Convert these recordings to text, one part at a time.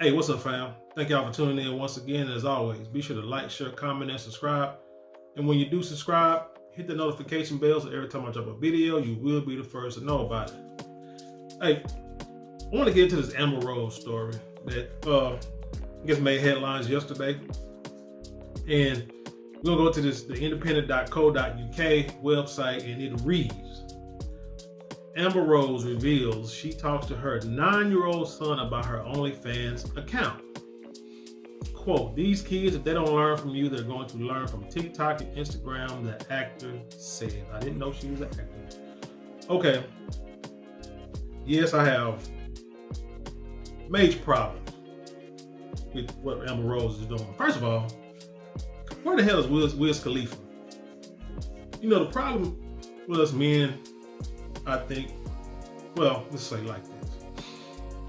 Hey, what's up, fam? Thank y'all for tuning in once again. As always, be sure to like, share, comment, and subscribe. And when you do subscribe, hit the notification bell so every time I drop a video, you will be the first to know about it. Hey, I want to get into this Amber Rose story that I guess made headlines yesterday. And we're going to go to the independent.co.uk website, and it reads, Amber Rose reveals she talks to her 9-year-old son about her OnlyFans account. Quote, these kids, if they don't learn from you, they're going to learn from TikTok and Instagram, the actor said. I didn't know she was an actor. Okay. Yes, I have major problems with what Amber Rose is doing. First of all, where the hell is Wiz Khalifa? You know, the problem with us men, I think, well, let's say like this.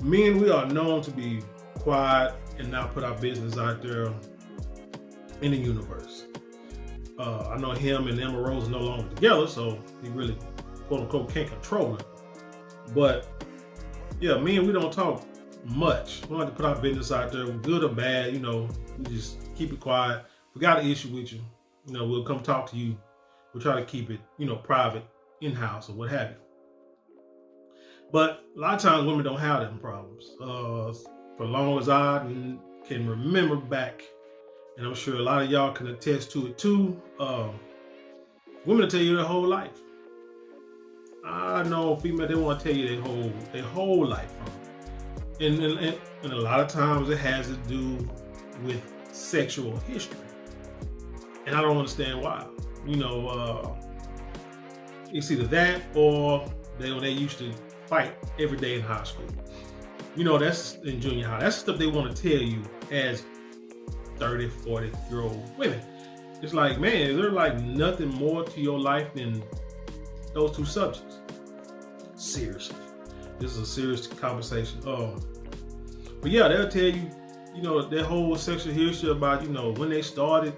Men, we are known to be quiet and not put our business out there in the universe. I know him and Amber Rose are no longer together, so he really, quote unquote, can't control it. But yeah, men, we don't talk much. We don't have to put our business out there, good or bad, you know, we just keep it quiet. If we got an issue with you, you know, we'll come talk to you. We'll try to keep it, you know, private, in-house or what have you. But a lot of times women don't have them problems. For as long as I can remember back, and I'm sure a lot of y'all can attest to it too, women will tell you their whole life. I know female, they want to tell you their whole life. And a lot of times it has to do with sexual history. And I don't understand why. You know, it's either that or they used to fight every day in high school. You know, that's in junior high. That's stuff they want to tell you as 30, 40-year-old women. It's like, man, is there like nothing more to your life than those two subjects? Seriously. This is a serious conversation. But yeah, they'll tell you, you know, their whole sexual history about, you know, when they started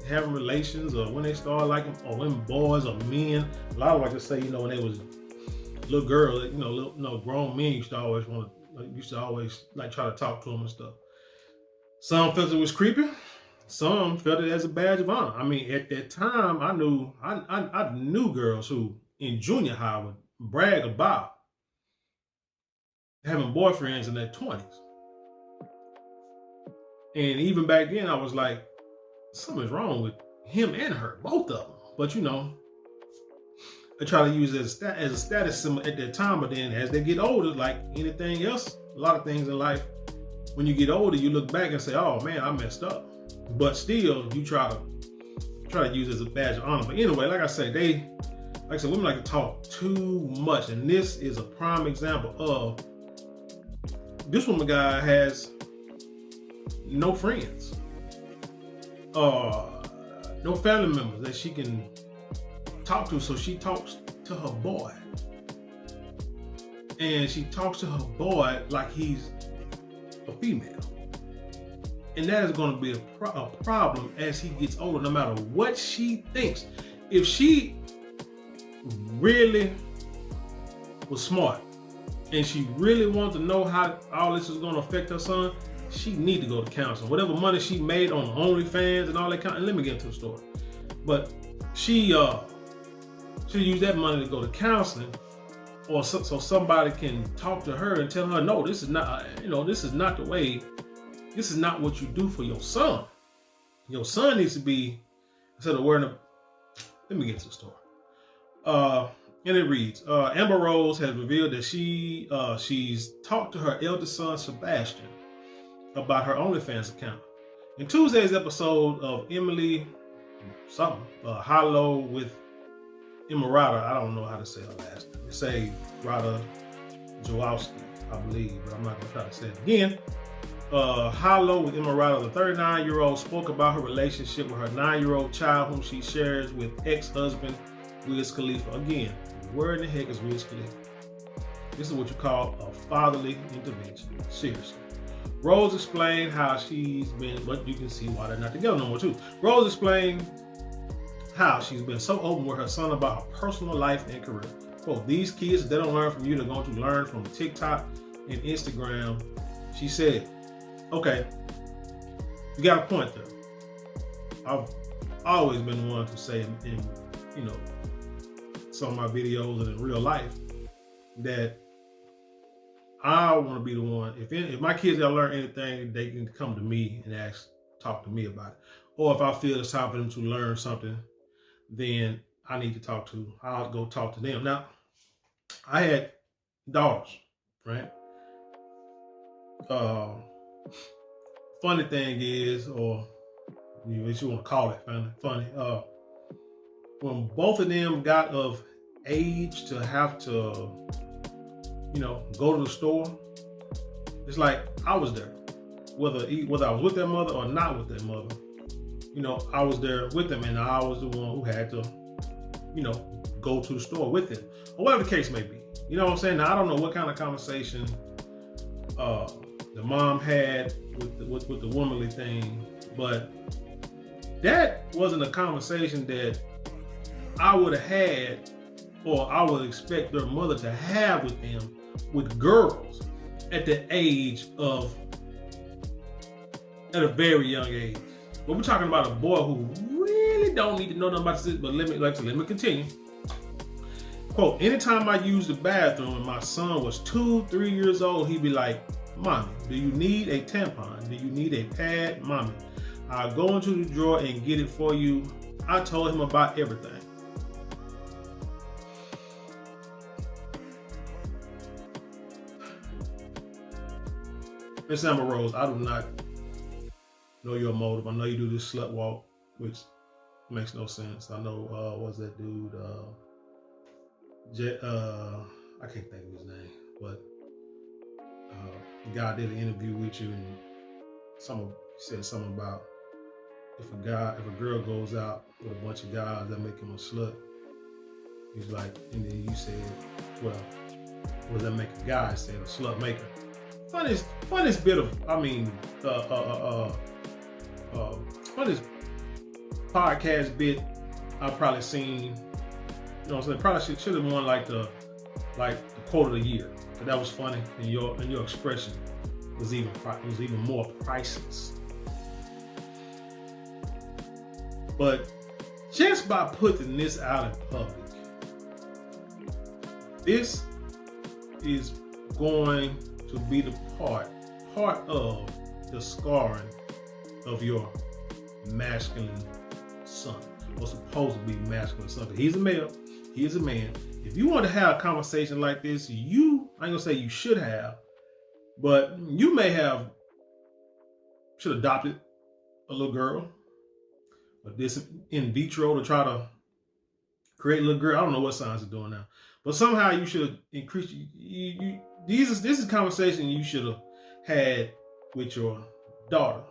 having relations or when they started liking, or when boys or men. A lot of like to say, you know, when they was little girl, you know, grown men used to always like try to talk to them and stuff. Some felt it was creepy. Some felt it as a badge of honor. I mean, at that time, I knew girls who in junior high would brag about having boyfriends in their 20s. And even back then, I was like, something's wrong with him and her, both of them. But you know, they try to use it as a status symbol at that time. But then as they get older, like anything else, a lot of things in life, when you get older, you look back and say, oh man, I messed up. But still, you try to use it as a badge of honor. But anyway, like I said, women like to talk too much. And this is a prime example of this woman guy has no friends. No family members that she can talk to, so she talks to her boy. And she talks to her boy like he's a female. And that is going to be a problem as he gets older, no matter what she thinks. If she really was smart and she really wanted to know how all this is going to affect her son, she need to go to counseling. Whatever money she made on OnlyFans and all that kind of, let me get into the story. But she use that money to go to counseling, or so somebody can talk to her and tell her, no, this is not, this is not the way, this is not what you do for your son. Your son needs to be, instead of wearing let me get to the story. And it reads, Amber Rose has revealed that she's talked to her eldest son, Sebastian, about her OnlyFans account. In Tuesday's episode of Emily High-Low with Emirata, I don't know how to say her last name. They say Rada Jowowski, I believe, but I'm not going to try to say it again. High-Low with Emirata, the 39-year-old, spoke about her relationship with her 9-year-old child, whom she shares with ex-husband Wiz Khalifa. Again, where in the heck is Wiz Khalifa? This is what you call a fatherly intervention. Seriously. Rose explained how she's been, but you can see why they're not together no more too. Rose explained how she's been so open with her son about her personal life and career. Quote, these kids, if they don't learn from you, they're going to learn from TikTok and Instagram. She said, Okay, you got a point there. I've always been one to say in some of my videos and in real life that I want to be the one. If my kids gotta learn anything, they can come to me and talk to me about it. Or if I feel it's time for them to learn something, then I'll go talk to them. Now, I had daughters, right? Funny thing is, or what you want to call it, funny. When both of them got of age to have to, go to the store, it's like I was there, whether I was with their mother or not with their mother. I was there with them, and I was the one who had to, go to the store with them, or whatever the case may be. You know what I'm saying? Now, I don't know what kind of conversation the mom had with the womanly thing, but that wasn't a conversation that I would have had, or I would expect their mother to have with them, with girls at a very young age. But we're talking about a boy who really don't need to know nothing about this. But let me continue. Quote, anytime I used the bathroom and my son was 2-3 years old, he'd be like, Mommy, do you need a tampon? Do you need a pad? Mommy, I'll go into the drawer and get it for you. I told him about everything. Miss Amber Rose, I do not know your motive. I know you do this slut walk, which makes no sense. I know, what's that dude? I can't think of his name, but the guy did an interview with you, and said something about if a girl goes out with a bunch of guys that make him a slut, he's like, and then you said, well, what does that make a guy? I said, a slut maker. Funniest bit of, funniest podcast bit I've probably seen. You know what I'm saying? Probably should have won like the quote of the year. But that was funny, and your expression was even more priceless. But just by putting this out in public, this is going to be the part of the scarring of your masculine son, or supposed to be masculine son. He's a male, he is a man. If you want to have a conversation like this, I ain't gonna say you should have, but you should adopted a little girl, or this in vitro to try to create a little girl. I don't know what science is doing now, but somehow you should increase. This is a conversation you should have had with your daughter,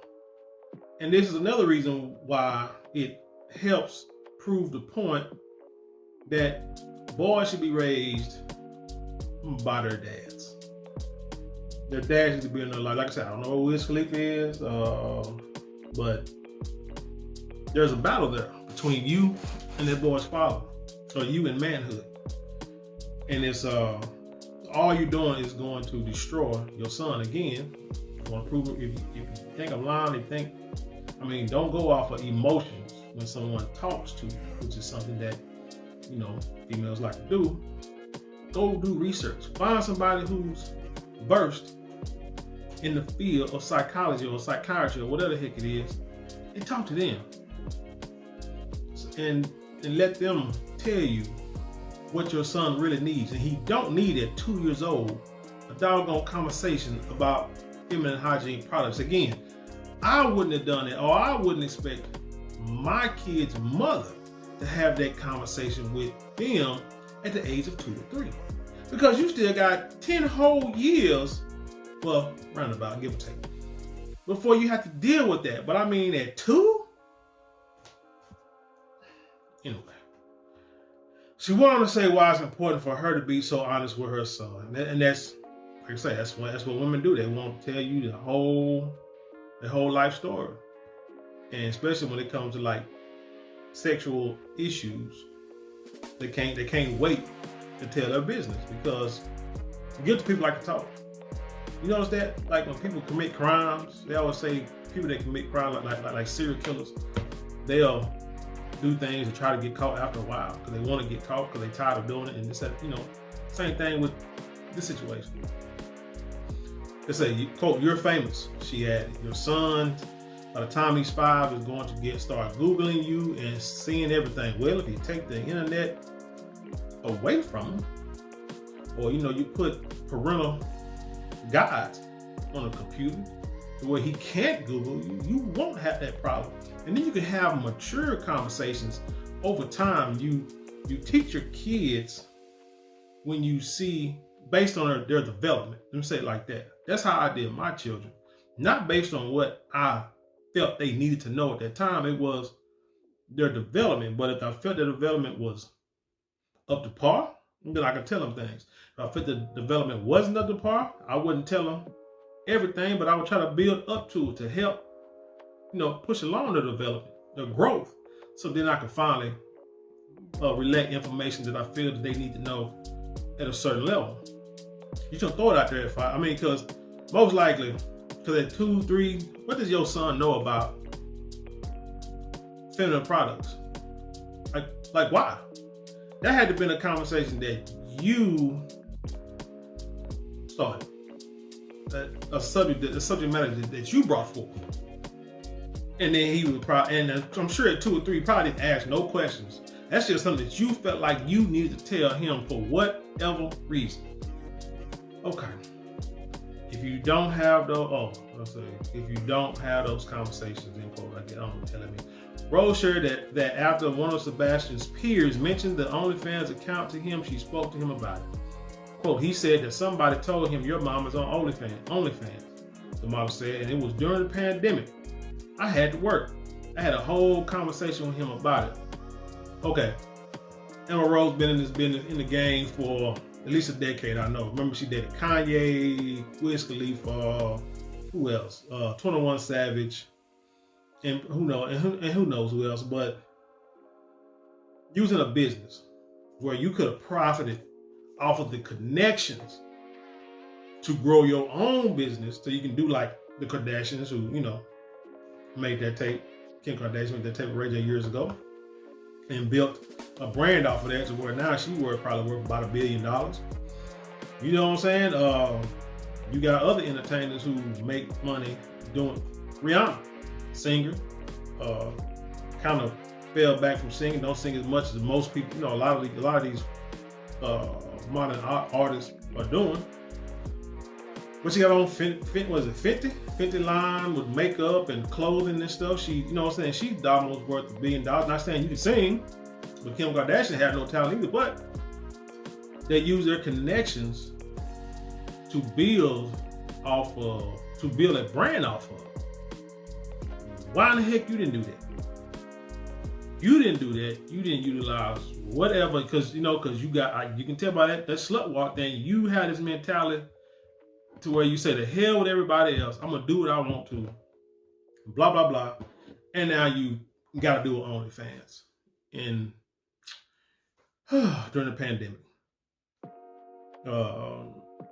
and this is another reason why it helps prove the point that boys should be raised by their dads. Their dads need to be in their life. Like I said, I don't know who Wiz Khalifa is, but there's a battle there between you and that boy's father, or you and manhood. And it's all you're doing is going to destroy your son again. You want to prove it. If you think I'm lying, don't go off of emotions when someone talks to you, which is something that females like to do. Go do research. Find somebody who's versed in the field of psychology or psychiatry or whatever the heck it is, and talk to them. And let them tell you what your son really needs. And he don't need at 2 years old a doggone conversation about feminine hygiene products. Again, I wouldn't have done it, or I wouldn't expect my kid's mother to have that conversation with them at the age of 2 or 3. Because you still got 10 whole years, well, roundabout, give or take, before you have to deal with that. But at 2? Anyway. She went on to say why it's important for her to be so honest with her son. And that's, like I say, that's what women do. They want to tell you the whole life story. And especially when it comes to like sexual issues, they can't wait to tell their business, because guilty people like to talk. You notice that? Like when people commit crimes, they always say people that commit crimes like serial killers, they'll do things to try to get caught after a while because they want to get caught because they're tired of doing it. And it's, same thing with this situation. They say, quote, "You're famous," she added. "Your son, by the time he's 5, is going to start Googling you and seeing everything." Well, if you take the internet away from him, or you put parental guides on a computer to where he can't Google you, you won't have that problem. And then you can have mature conversations over time. You teach your kids when you see, based on their development. Let me say it like that. That's how I did my children. Not based on what I felt they needed to know at that time. It was their development. But if I felt their development was up to par, then I could tell them things. If I felt the development wasn't up to par, I wouldn't tell them everything, but I would try to build up to it to help, push along their development, their growth. So then I could finally relay information that I feel that they need to know at a certain level. You shouldn't throw it out there because most likely, because at 2, 3, what does your son know about feminine products? Like why? That had to have been a conversation that you started. A subject matter that you brought forth. And then he would probably, and I'm sure at 2 or 3, probably didn't ask no questions. That's just something that you felt like you needed to tell him for whatever reason. Okay. If you don't have those, if you don't have those conversations, I don't know, telling me. Rose shared that after one of Sebastian's peers mentioned the OnlyFans account to him, she spoke to him about it. Quote, "He said that somebody told him your mom is on OnlyFans. The mom said, "and it was during the pandemic. I had to work. I had a whole conversation with him about it." Okay. Emma Rose been in this business, in the game for at least a decade, I know. Remember, she dated Kanye, Wiz Khalifa, who else? 21 Savage, and who knows who else. But using a business where you could have profited off of the connections to grow your own business, so you can do like the Kardashians, who made that tape. Kim Kardashian made that tape with Ray J years ago, and built a brand off of that to where now she probably worth about $1 billion. You know what I'm saying? You got other entertainers who make money doing. Rihanna, singer, kind of fell back from singing. Don't sing as much as most people. A lot of these modern artists are doing. But she got on Fenty line with makeup and clothing and stuff. She, she's almost worth $1 billion. Not saying you can sing, but Kim Kardashian had no talent either. But they use their connections to build a brand off of. Why in the heck you didn't do that? You didn't do that. You didn't utilize whatever, because you can tell by that slut walk thing. You had this mentality to where you say, the hell with everybody else. I'm gonna do what I want to. Blah blah blah. And now you got to do it on OnlyFans. And during the pandemic,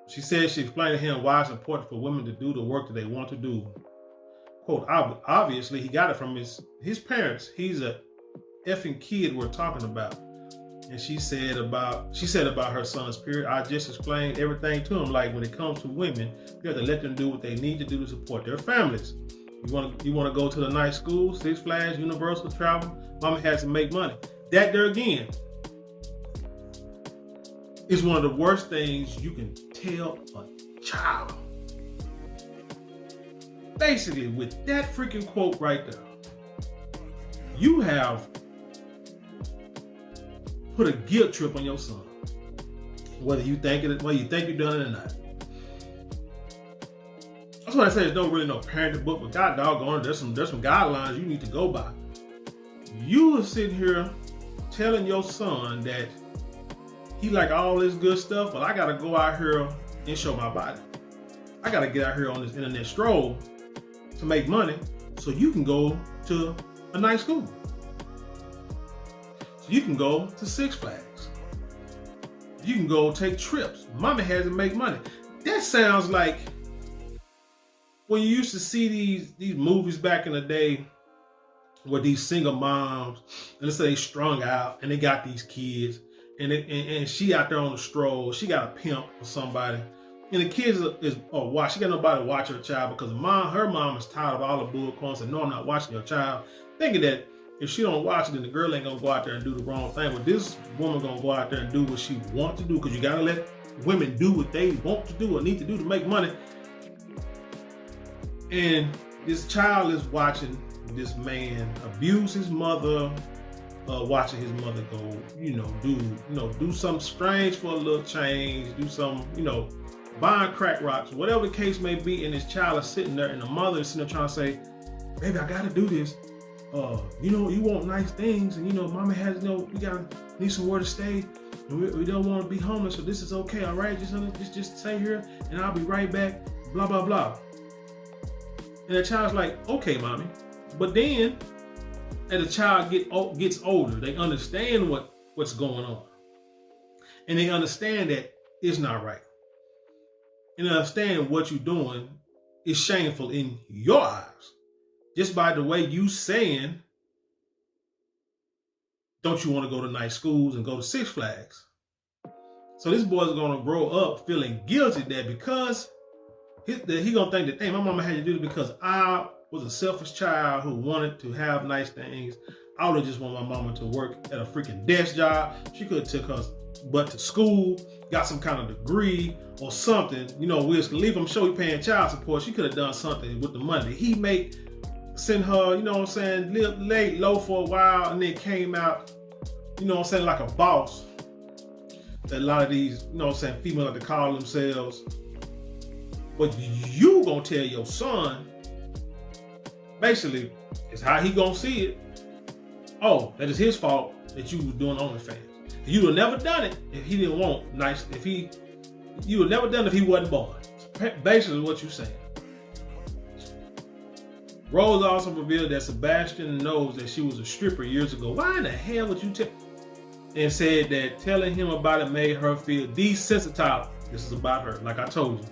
she said she explained to him why it's important for women to do the work that they want to do. Quote, "Obviously he got it from his parents. He's a effing kid we're talking about." And she said about her son's period, "I just explained everything to him. Like when it comes to women, you have to let them do what they need to do to support their families. You want to go to the nice school, Six Flags, Universal, travel. Mama has to make money." That there again is one of the worst things you can tell a child. Basically, with that freaking quote right there, you have put a guilt trip on your son, whether you think you've done it or not. That's why I say there's no parenting book, but God doggone it, there's some guidelines you need to go by. You are sitting here telling your son that he like all this good stuff, but I gotta go out here and show my body. I gotta get out here on this internet stroll to make money so you can go to a nice school. So you can go to Six Flags. You can go take trips. Mama has to make money. That sounds like when you used to see these movies back in the day where these single moms, and let's say they strung out and they got these kids, and she out there on the stroll, she got a pimp or somebody, and the kids she got nobody to watch her child because her mom is tired of all the bull calls and no, I'm not watching your child, thinking that if she don't watch it, then the girl ain't gonna go out there and do the wrong thing. But this woman gonna go out there and do what she wants to do, because you gotta let women do what they want to do or need to do to make money. And this child is watching this man abuse his mother, watching his mother go, do something strange for a little change, do some, buying crack rocks, whatever the case may be, and this child is sitting there, and the mother is sitting there trying to say, baby, I gotta do this. You want nice things, and mama has, we need somewhere to stay, and we don't want to be homeless, so this is okay, all right? Just stay here, and I'll be right back, blah, blah, blah. And the child's like, okay, mommy. But then, as the child gets older, they understand what's going on. And they understand that it's not right. And they understand what you're doing is shameful in your eyes. Just by the way you saying, don't you want to go to nice schools and go to Six Flags? So this boy's going to grow up feeling guilty that because he going to think that, hey, my mama had to do this because I was a selfish child who wanted to have nice things. I would have just wanted my mama to work at a freaking desk job. She could have took her butt to school, got some kind of degree or something. Wiz Khalifa, I'm sure he paying child support. She could have done something with the money that he made, send her, lived late, low for a while, and then came out, like a boss. That a lot of these, females like to call themselves. But you gonna tell your son, basically, it's how he gonna see it. Oh, that is his fault that you was doing OnlyFans. You would have never done it if he didn't want nice. You would never done it if he wasn't born. Basically, what you saying. Rose also revealed that Sebastian knows that she was a stripper years ago. Why in the hell would you tell? And said that telling him about it made her feel desensitized. This is about her, like I told you.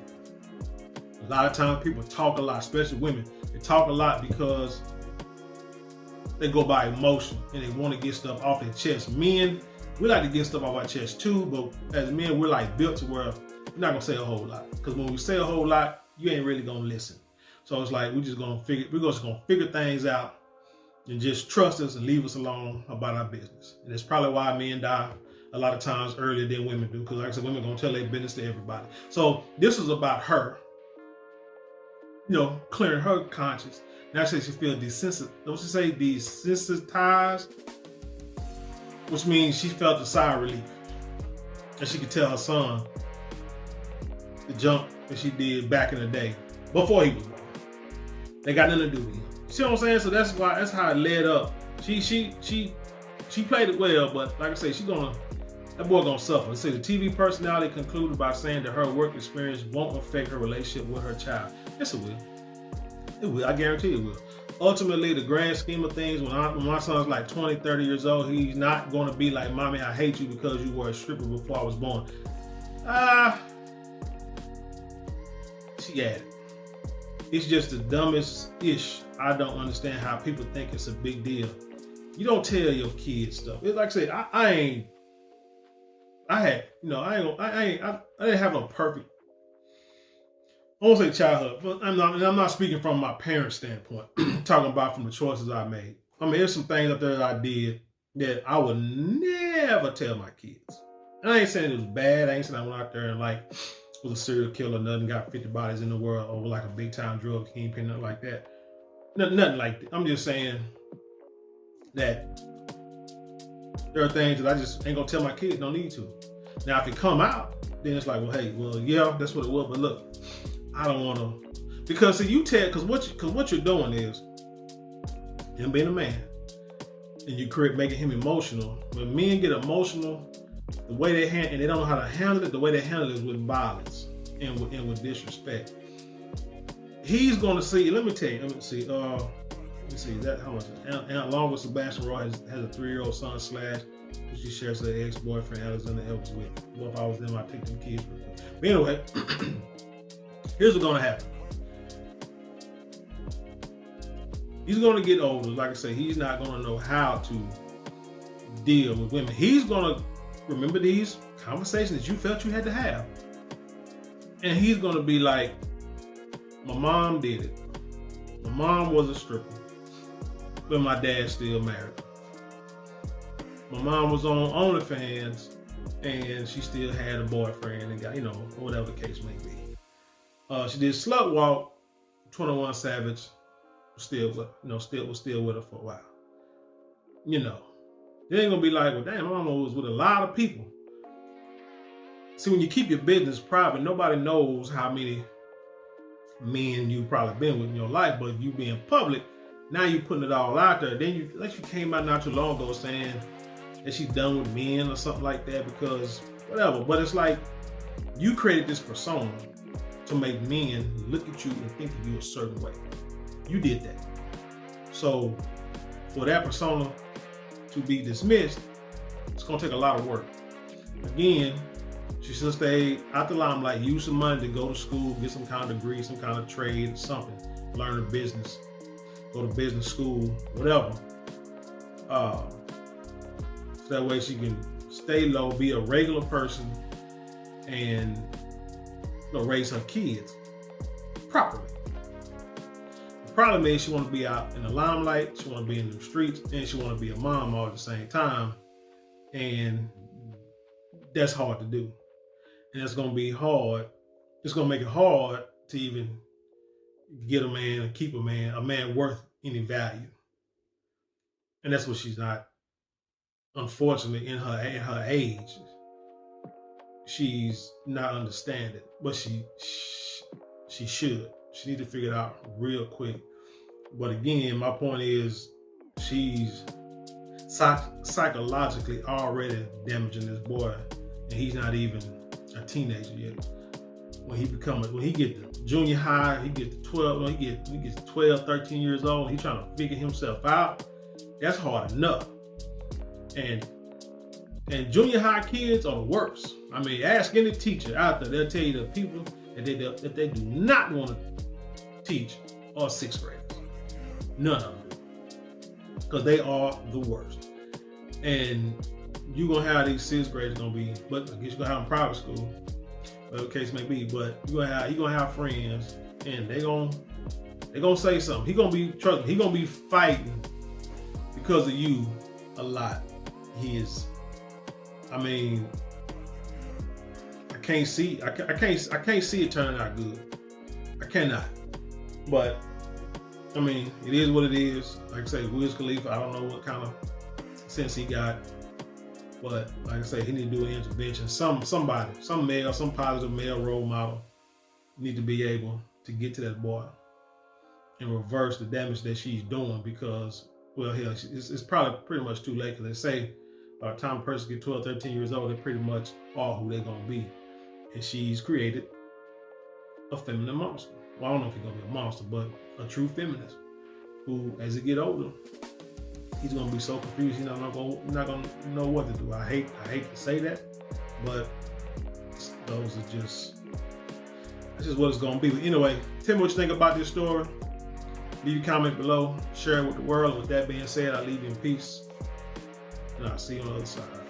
A lot of times people talk a lot, especially women. They talk a lot because they go by emotion and they want to get stuff off their chest. Men, we like to get stuff off our chest too, but as men, we're like built to where we're not gonna say a whole lot. Because when we say a whole lot, you ain't really gonna listen. So it's like we're just gonna figure things out and just trust us and leave us alone about our business. And it's probably why men die a lot of times earlier than women do. Because like I said, women gonna tell their business to everybody. So this is about her, clearing her conscience. Now she feels desensitized. Don't she say desensitized? Which means she felt a sigh of relief. And she could tell her son the jump that she did back in the day, before he was born. They got nothing to do with him. See what I'm saying? So that's how it led up. She played it well, but like I say, that boy gonna suffer. So the TV personality concluded by saying that her work experience won't affect her relationship with her child. Yes, it will. It will. I guarantee it will. Ultimately, the grand scheme of things, when my son's like 20, 30 years old, he's not going to be like, Mommy, I hate you because you were a stripper before I was born. She had it. It's just the dumbest ish. I don't understand how people think it's a big deal. You don't tell your kids stuff. It's like I said, I didn't have no perfect, I won't say childhood, but I'm not speaking from my parents' standpoint. Talking about from the choices I made. I mean, there's some things up there that I did that I would never tell my kids. And I ain't saying it was bad. I ain't saying I went out there and was a serial killer, nothing, got 50 bodies in the world over like a big time drug kingpin, nothing like that. Nothing like that. I'm just saying that there are things that I just ain't gonna tell my kids, don't need to. Now, if it come out, then it's like, yeah, that's what it was. But look, I don't want to, because see, you tell, because what you're doing is him being a man, and you making him emotional. When men get emotional, the way they and they don't know how to handle it, the way they handle it is with violence and with disrespect. He's going to see. Let me see that how much. Along with Sebastian Roy has a 3-year-old son / which she shares with her ex-boyfriend Alexander Elvis with. Well, if I was them, I'd take them kids with them. But anyway, here's what's going to happen. He's going to get older. Like I say, he's not going to know how to deal with women. He's going to remember these conversations that you felt you had to have. And he's going to be like, my mom did it. My mom was a stripper, but my dad still married her. My mom was on OnlyFans, and she still had a boyfriend and got, whatever the case may be. She did Slut Walk. 21 Savage was still with her for a while. It ain't gonna be like, well, damn, my mama was with a lot of people. See, when you keep your business private, nobody knows how many men you've probably been with in your life. But if you being public, now you putting it all out there. Then you came out not too long ago saying that she's done with men or something like that because whatever. But it's like you created this persona to make men look at you and think of you a certain way. You did that. So for that persona to be dismissed, it's gonna take a lot of work. Again, she should stay out the limelight, use some money to go to school, get some kind of degree, some kind of trade, something, learn a business, go to business school, whatever. So that way she can stay low, be a regular person, and raise her kids properly. The problem is she want to be out in the limelight, she want to be in the streets, and she want to be a mom all at the same time. And that's hard to do. And it's going to be hard. It's going to make it hard to even get a man and keep a man worth any value. And that's what she's not, unfortunately, in her age. She's not understanding, but she should. She need to figure it out real quick. But again, my point is she's psychologically already damaging this boy, and he's not even a teenager yet. When he get to junior high, he get to 12, when he gets 12, 13 years old, and he's trying to figure himself out. That's hard enough. And junior high kids are the worst. I mean, ask any teacher out there, they'll tell you the people that they do not want to teach are sixth graders. None of them do. Because they are the worst. And you're going to have these sixth graders but I guess you're going to have them in private school, whatever the case may be, but you're going to have friends, and they're going to say something. He's going to be fighting because of you a lot. I can't see it turning out good. I cannot. But it is what it is. Like I say, Wiz Khalifa, I don't know what kind of sense he got, but like I say, he need to do an intervention. Somebody, some positive male role model need to be able to get to that boy and reverse the damage that she's doing, because, well, hell, it's probably pretty much too late, because they say by the time a person gets 12, 13 years old, they pretty much are who they're going to be. And she's created a feminine monster. Well, I don't know if he's going to be a monster, but a true feminist who, as he get older, he's going to be so confused, he's not going to know what to do. I hate to say that, but that's just what it's going to be. But anyway, tell me what you think about this story. Leave a comment below, share it with the world. And with that being said, I leave you in peace, and I'll see you on the other side.